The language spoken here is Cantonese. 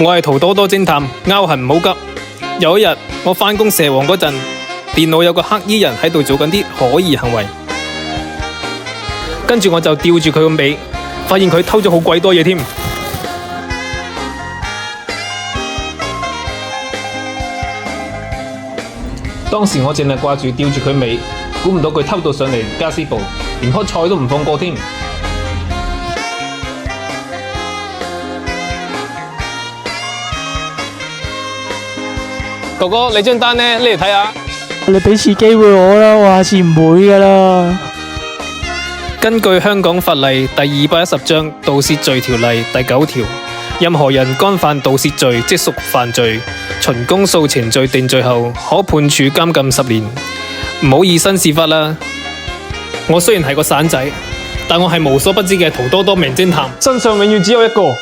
我係圖多多偵探，拗痕唔好急。有一日我返工蛇王嗰陣，電腦有個黑衣人喺度做緊啲可疑行為，跟住我就吊住佢個尾，發現佢偷咗好鬼多嘢添。當時我淨係掛住吊住佢尾，估唔到佢偷到上嚟家私部，連棵菜都唔放過添。哥哥，你張單呢？拎嚟睇下。你俾次機會我啦，我下次唔會噶啦。根據香港法例第210章《盜竊罪條例》第9條，任何人干犯盜竊罪，即屬犯罪。循公訴程序定罪後，可判處監禁10年。唔好以身試法啦。我雖然係個散仔，但我係無所不知嘅圖多多名偵探，真相永遠只有一個。